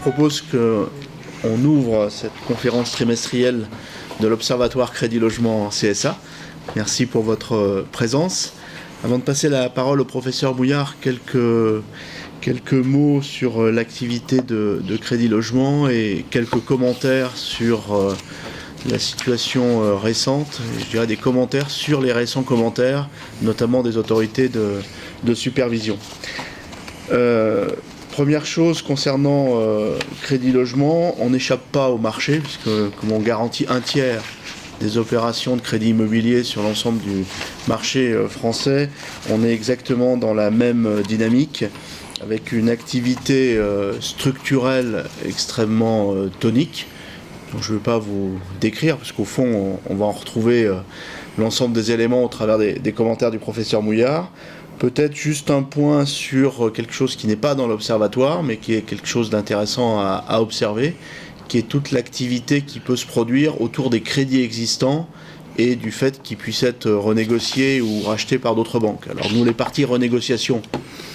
propose qu'on ouvre cette conférence trimestrielle de l'Observatoire Crédit Logement CSA. Merci pour votre présence. Avant de passer la parole au professeur Bouillard, quelques mots sur l'activité de Crédit Logement et quelques commentaires sur la situation récente. Je dirais des commentaires sur les récents commentaires, notamment des autorités de supervision. Première chose concernant Crédit Logement, on n'échappe pas au marché, puisque comme on garantit un tiers des opérations de crédit immobilier sur l'ensemble du marché français, on est exactement dans la même dynamique, avec une activité structurelle extrêmement tonique. Donc, je ne vais pas vous décrire, parce qu'au fond, on va en retrouver l'ensemble des éléments au travers des commentaires du professeur Bouillard. Peut-être juste un point sur quelque chose qui n'est pas dans l'observatoire, mais qui est quelque chose d'intéressant à observer, qui est toute l'activité qui peut se produire autour des crédits existants et du fait qu'ils puissent être renégociés ou rachetés par d'autres banques. Alors nous, les parties renégociation,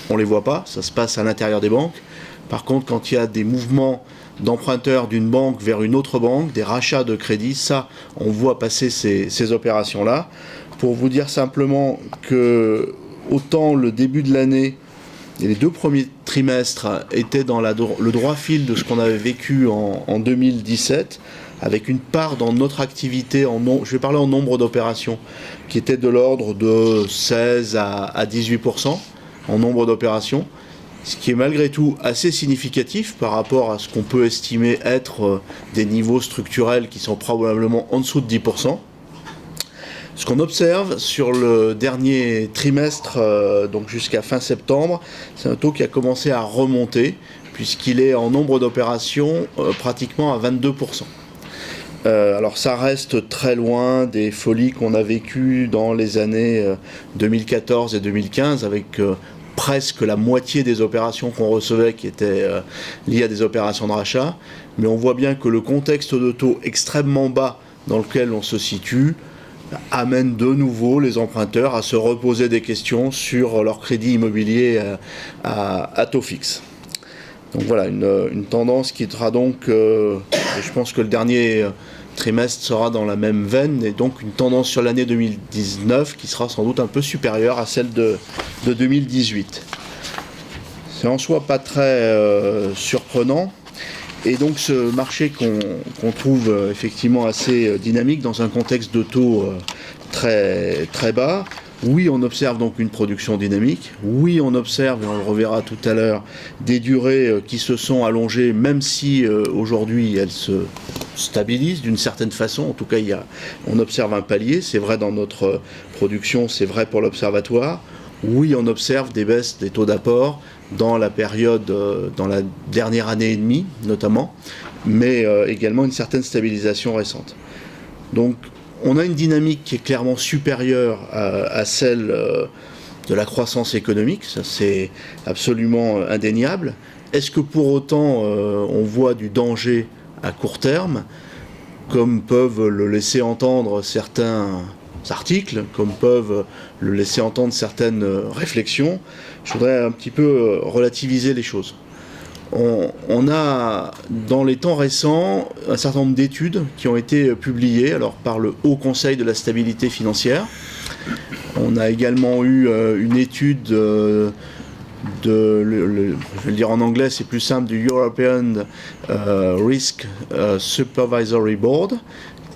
on ne les voit pas, ça se passe à l'intérieur des banques. Par contre, quand il y a des mouvements d'emprunteurs d'une banque vers une autre banque, des rachats de crédits, ça, on voit passer ces opérations-là. Pour vous dire simplement que autant le début de l'année et les 2 premiers trimestres étaient dans le droit fil de ce qu'on avait vécu en 2017, avec une part dans notre activité, je vais parler en nombre d'opérations, qui était de l'ordre de 16 à 18% en nombre d'opérations, ce qui est malgré tout assez significatif par rapport à ce qu'on peut estimer être des niveaux structurels qui sont probablement en dessous de 10%. Ce qu'on observe sur le dernier trimestre, donc jusqu'à fin septembre, c'est un taux qui a commencé à remonter, puisqu'il est en nombre d'opérations pratiquement à 22%. Alors ça reste très loin des folies qu'on a vécues dans les années 2014 et 2015, avec presque la moitié des opérations qu'on recevait qui étaient liées à des opérations de rachat. Mais on voit bien que le contexte de taux extrêmement bas dans lequel on se situe amène de nouveau les emprunteurs à se reposer des questions sur leur crédit immobilier à taux fixe. Donc voilà, une tendance qui sera donc, je pense que le dernier trimestre sera dans la même veine, et donc une tendance sur l'année 2019 qui sera sans doute un peu supérieure à celle de 2018. C'est en soi pas très surprenant. Et donc ce marché qu'on trouve effectivement assez dynamique dans un contexte de taux très, très bas. Oui, on observe donc une production dynamique. Oui, on observe, et on le reverra tout à l'heure, des durées qui se sont allongées, même si aujourd'hui elles se stabilisent d'une certaine façon. En tout cas, on observe un palier. C'est vrai dans notre production, c'est vrai pour l'observatoire. Oui, on observe des baisses des taux d'apport dans la période, dans la dernière année et demie notamment, mais également une certaine stabilisation récente. Donc on a une dynamique qui est clairement supérieure à celle de la croissance économique, ça c'est absolument indéniable. Est-ce que pour autant on voit du danger à court terme, comme peuvent le laisser entendre certains articles, comme peuvent le laisser entendre certaines réflexions? Je voudrais un petit peu relativiser les choses. On a, dans les temps récents, un certain nombre d'études qui ont été publiées alors, par le Haut Conseil de la stabilité financière. On a également eu une étude je vais le dire en anglais, c'est plus simple, du European Risk Supervisory Board,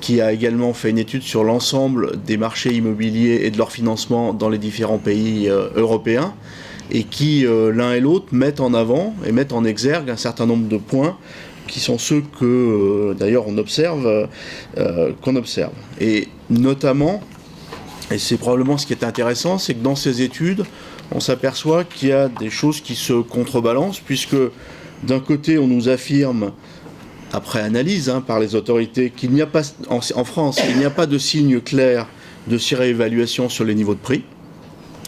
qui a également fait une étude sur l'ensemble des marchés immobiliers et de leur financement dans les différents pays européens, et qui, l'un et l'autre, mettent en avant et mettent en exergue un certain nombre de points qui sont ceux que, d'ailleurs, qu'on observe. Et notamment, et c'est probablement ce qui est intéressant, c'est que dans ces études, on s'aperçoit qu'il y a des choses qui se contrebalancent, puisque d'un côté, on nous affirme, après analyse par les autorités, qu'il n'y a pas, en France, il n'y a pas de signe clair de surévaluation sur les niveaux de prix.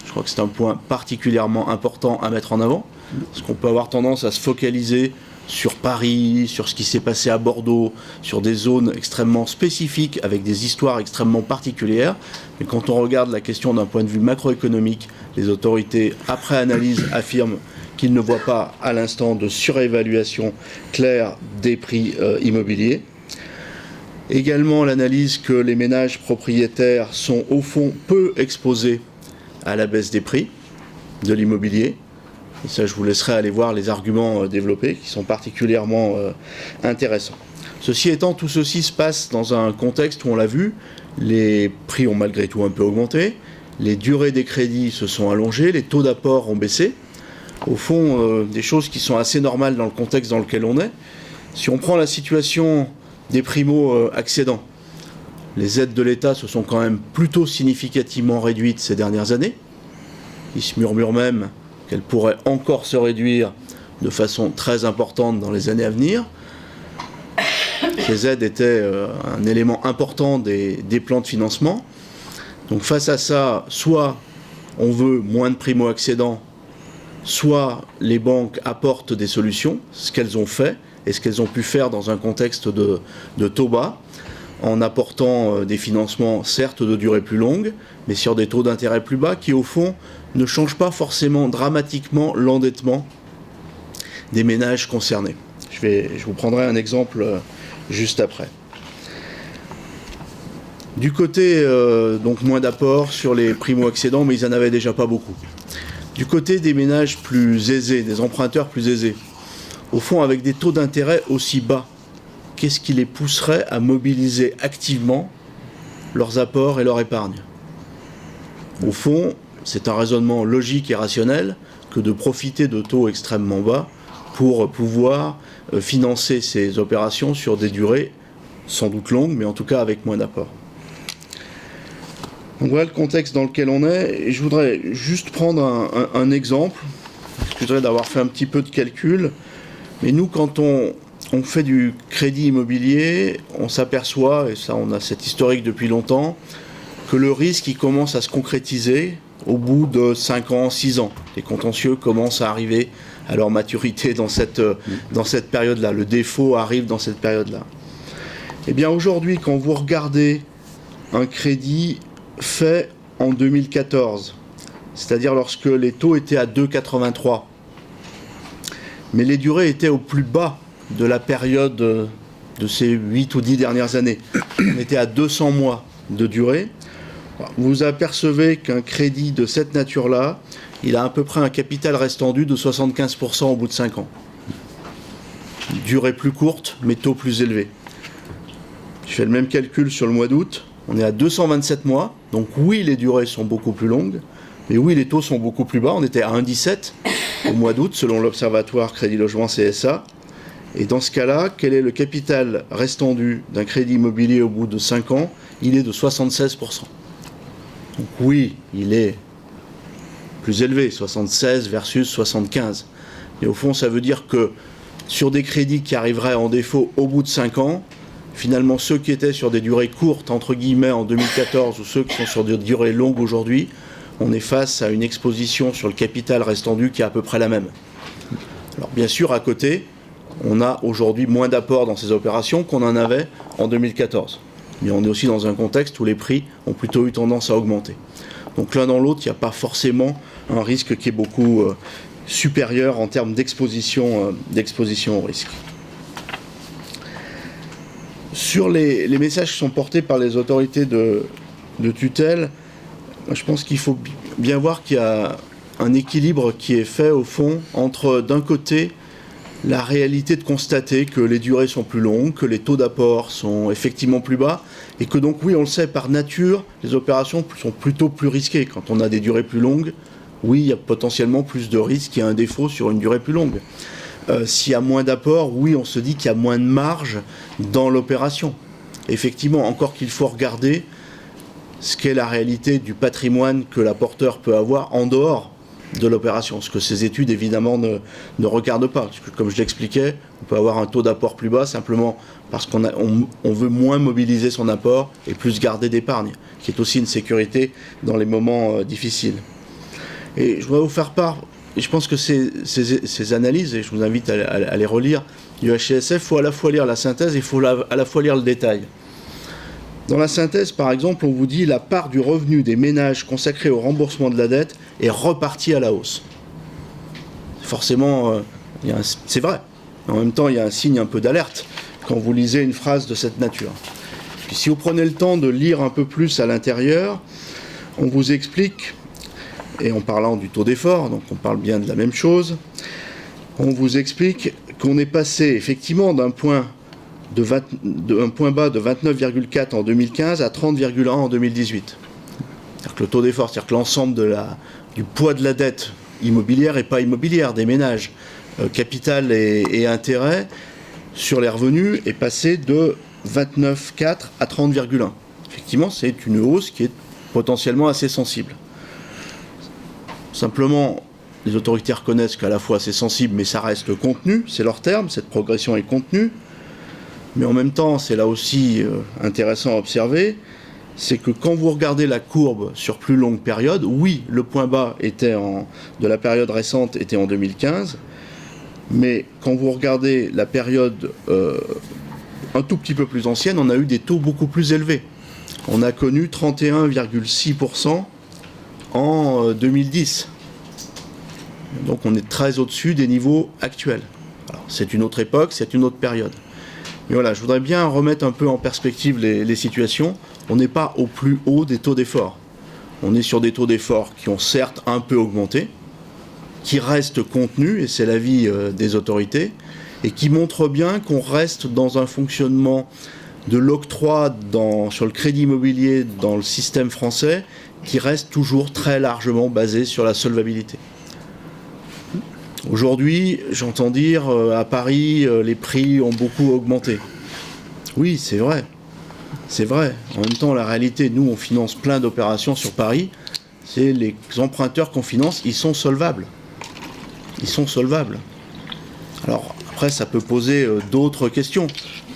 Je crois que c'est un point particulièrement important à mettre en avant, parce qu'on peut avoir tendance à se focaliser sur Paris, sur ce qui s'est passé à Bordeaux, sur des zones extrêmement spécifiques, avec des histoires extrêmement particulières. Mais quand on regarde la question d'un point de vue macroéconomique, les autorités, après analyse, affirment qu'ils ne voient pas à l'instant de surévaluation claire des prix immobiliers. Également l'analyse que les ménages propriétaires sont au fond peu exposés à la baisse des prix de l'immobilier. Et ça, je vous laisserai aller voir les arguments développés qui sont particulièrement intéressants. Ceci étant, tout ceci se passe dans un contexte où on l'a vu, les prix ont malgré tout un peu augmenté, les durées des crédits se sont allongées, les taux d'apport ont baissé. Au fond, des choses qui sont assez normales dans le contexte dans lequel on est. Si on prend la situation des primo-accédants, les aides de l'État se sont quand même plutôt significativement réduites ces dernières années. Il se murmure même qu'elles pourraient encore se réduire de façon très importante dans les années à venir. Ces aides étaient un élément important des plans de financement. Donc face à ça, soit on veut moins de primo-accédants, soit les banques apportent des solutions, ce qu'elles ont fait et ce qu'elles ont pu faire dans un contexte de taux bas, en apportant des financements certes de durée plus longue, mais sur des taux d'intérêt plus bas qui au fond ne changent pas forcément dramatiquement l'endettement des ménages concernés. Je vous prendrai un exemple juste après. Du côté, donc moins d'apport sur les primo-accédants, mais ils n'en avaient déjà pas beaucoup. Du côté des ménages plus aisés, des emprunteurs plus aisés, au fond avec des taux d'intérêt aussi bas, qu'est-ce qui les pousserait à mobiliser activement leurs apports et leur épargne? Au fond, c'est un raisonnement logique et rationnel que de profiter de taux extrêmement bas pour pouvoir financer ces opérations sur des durées sans doute longues, mais en tout cas avec moins d'apports. Donc voilà le contexte dans lequel on est. Et je voudrais juste prendre un exemple. J'excuserai d'avoir fait un petit peu de calcul. Mais nous, quand on fait du crédit immobilier, on s'aperçoit, et ça on a cet historique depuis longtemps, que le risque il commence à se concrétiser au bout de 5 ans, 6 ans. Les contentieux commencent à arriver à leur maturité dans cette période-là. Le défaut arrive dans cette période-là. Eh bien aujourd'hui, quand vous regardez un crédit fait en 2014, c'est-à-dire lorsque les taux étaient à 2,83, mais les durées étaient au plus bas de la période de ces 8 ou 10 dernières années. On était à 200 mois de durée. Vous apercevez qu'un crédit de cette nature-là, il a à peu près un capital restendu de 75% au bout de 5 ans. Durée plus courte, mais taux plus élevé. Je fais le même calcul sur le mois d'août. On est à 227 mois. Donc oui, les durées sont beaucoup plus longues. Mais oui, les taux sont beaucoup plus bas. On était à 1,17 au mois d'août, selon l'Observatoire Crédit Logement CSA. Et dans ce cas-là, quel est le capital restendu d'un crédit immobilier au bout de 5 ans? Il est de 76%. Donc oui, il est plus élevé, 76 versus 75. Et au fond, ça veut dire que sur des crédits qui arriveraient en défaut au bout de 5 ans, finalement, ceux qui étaient sur des durées courtes, entre guillemets, en 2014, ou ceux qui sont sur des durées longues aujourd'hui, on est face à une exposition sur le capital restendu qui est à peu près la même. Alors bien sûr, à côté, on a aujourd'hui moins d'apports dans ces opérations qu'on en avait en 2014. Mais on est aussi dans un contexte où les prix ont plutôt eu tendance à augmenter. Donc l'un dans l'autre, il n'y a pas forcément un risque qui est beaucoup supérieur en termes d'exposition au risque. Sur les messages qui sont portés par les autorités de tutelle, je pense qu'il faut bien voir qu'il y a un équilibre qui est fait au fond entre d'un côté la réalité de constater que les durées sont plus longues, que les taux d'apport sont effectivement plus bas, et que donc oui, on le sait, par nature, les opérations sont plutôt plus risquées. Quand on a des durées plus longues, oui, il y a potentiellement plus de risques qu'il y a un défaut sur une durée plus longue. S'il y a moins d'apport, oui, on se dit qu'il y a moins de marge dans l'opération. Effectivement, encore qu'il faut regarder ce qu'est la réalité du patrimoine que l'apporteur peut avoir en dehors de l'opération, ce que ces études évidemment ne regardent pas. Parce que, comme je l'expliquais, on peut avoir un taux d'apport plus bas simplement parce qu'on veut moins mobiliser son apport et plus garder d'épargne, qui est aussi une sécurité dans les moments difficiles. Et je voudrais vous faire part et je pense que ces analyses, et je vous invite à les relire, du HCSF, il faut à la fois lire la synthèse et il faut à la fois lire le détail. Dans la synthèse, par exemple, on vous dit la part du revenu des ménages consacrée au remboursement de la dette est repartie à la hausse. Forcément, c'est vrai. En même temps, il y a un signe un peu d'alerte quand vous lisez une phrase de cette nature. Puis si vous prenez le temps de lire un peu plus à l'intérieur, on vous explique, et en parlant du taux d'effort, donc on parle bien de la même chose, on vous explique qu'on est passé effectivement d'un point bas de 29,4 en 2015 à 30,1 en 2018. C'est-à-dire que le taux d'effort, c'est-à-dire que l'ensemble du poids de la dette immobilière et pas immobilière des ménages, capital et intérêt, sur les revenus, est passé de 29,4 à 30,1. Effectivement, c'est une hausse qui est potentiellement assez sensible. Simplement, les autorités reconnaissent qu'à la fois c'est sensible, mais ça reste contenu, c'est leur terme, cette progression est contenue. Mais en même temps, c'est là aussi intéressant à observer, c'est que quand vous regardez la courbe sur plus longue période, oui, le point bas de la période récente était en 2015, mais quand vous regardez la période un tout petit peu plus ancienne, on a eu des taux beaucoup plus élevés. On a connu 31,6% en 2010. Donc on est très au-dessus des niveaux actuels. Alors, c'est une autre époque, c'est une autre période. Mais voilà, je voudrais bien remettre un peu en perspective les situations. On n'est pas au plus haut des taux d'effort. On est sur des taux d'effort qui ont certes un peu augmenté, qui restent contenus, et c'est l'avis des autorités, et qui montrent bien qu'on reste dans un fonctionnement de l'octroi sur le crédit immobilier dans le système français qui reste toujours très largement basé sur la solvabilité. Aujourd'hui, j'entends dire à Paris, les prix ont beaucoup augmenté. Oui, c'est vrai. C'est vrai. En même temps, la réalité, nous, on finance plein d'opérations sur Paris. C'est les emprunteurs qu'on finance, ils sont solvables. Ils sont solvables. Alors, après, ça peut poser d'autres questions.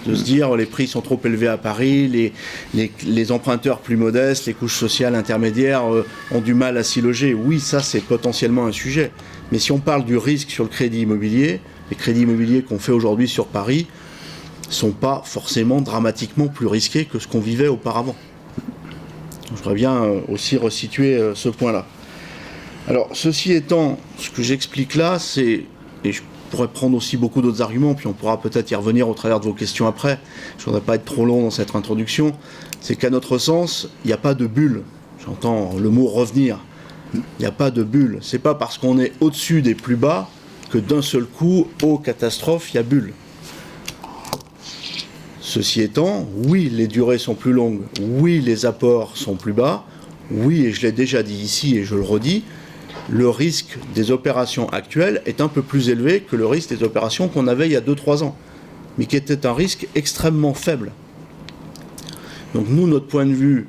De se dire, les prix sont trop élevés à Paris, les emprunteurs plus modestes, les couches sociales intermédiaires ont du mal à s'y loger. Oui, ça, c'est potentiellement un sujet. Mais si on parle du risque sur le crédit immobilier, les crédits immobiliers qu'on fait aujourd'hui sur Paris ne sont pas forcément dramatiquement plus risqués que ce qu'on vivait auparavant. Je voudrais bien aussi resituer ce point-là. Alors, ceci étant, ce que j'explique là, c'est, et je pourrais prendre aussi beaucoup d'autres arguments, puis on pourra peut-être y revenir au travers de vos questions après, je ne voudrais pas être trop long dans cette introduction, c'est qu'à notre sens, il n'y a pas de bulle. J'entends le mot revenir. Il n'y a pas de bulle. C'est pas parce qu'on est au-dessus des plus bas que d'un seul coup, aux catastrophes, il y a bulle. Ceci étant, oui, les durées sont plus longues, oui, les apports sont plus bas, oui, et je l'ai déjà dit ici et je le redis, le risque des opérations actuelles est un peu plus élevé que le risque des opérations qu'on avait il y a 2-3 ans, mais qui était un risque extrêmement faible. Donc nous, notre point de vue,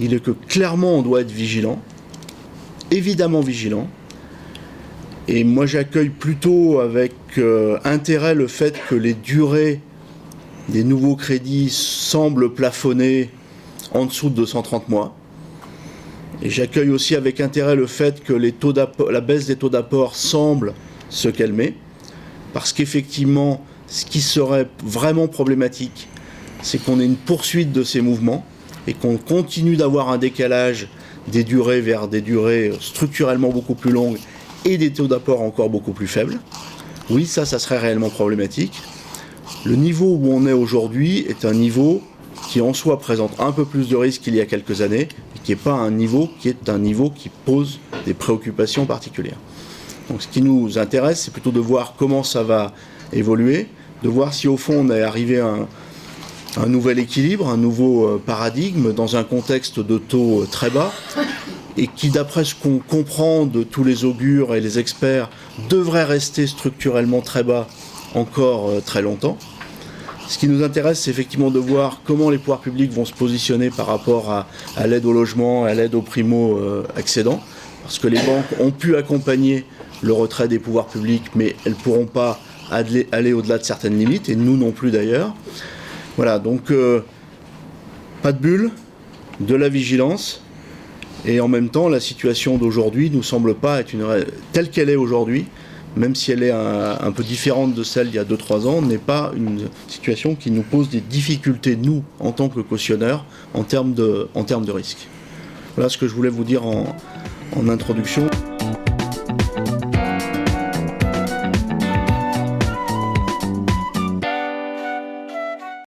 il est que clairement on doit être vigilant, évidemment vigilant, et moi j'accueille plutôt avec intérêt le fait que les durées des nouveaux crédits semblent plafonner en dessous de 230 mois. Et j'accueille aussi avec intérêt le fait que la baisse des taux d'apport semble se calmer, parce qu'effectivement, ce qui serait vraiment problématique, c'est qu'on ait une poursuite de ces mouvements et qu'on continue d'avoir un décalage des durées vers des durées structurellement beaucoup plus longues et des taux d'apport encore beaucoup plus faibles. Oui, ça serait réellement problématique. Le niveau où on est aujourd'hui est un niveau qui en soi présente un peu plus de risques qu'il y a quelques années, et qui n'est pas un niveau qui pose des préoccupations particulières. Donc ce qui nous intéresse, c'est plutôt de voir comment ça va évoluer, de voir si au fond on est arrivé à un nouvel équilibre, un nouveau paradigme dans un contexte de taux très bas, et qui, d'après ce qu'on comprend de tous les augures et les experts, devrait rester structurellement très bas encore très longtemps. Ce qui nous intéresse, c'est effectivement de voir comment les pouvoirs publics vont se positionner par rapport à l'aide au logement, à l'aide aux primo-accédants, parce que les banques ont pu accompagner le retrait des pouvoirs publics, mais elles ne pourront pas aller au-delà de certaines limites, et nous non plus d'ailleurs. Voilà, donc pas de bulle, de la vigilance, Et en même temps, la situation d'aujourd'hui ne nous semble pas être telle qu'elle est aujourd'hui, même si elle est un peu différente de celle d'il y a 2-3 ans, n'est pas une situation qui nous pose des difficultés, nous, en tant que cautionneurs, en termes de risque. Voilà ce que je voulais vous dire en introduction.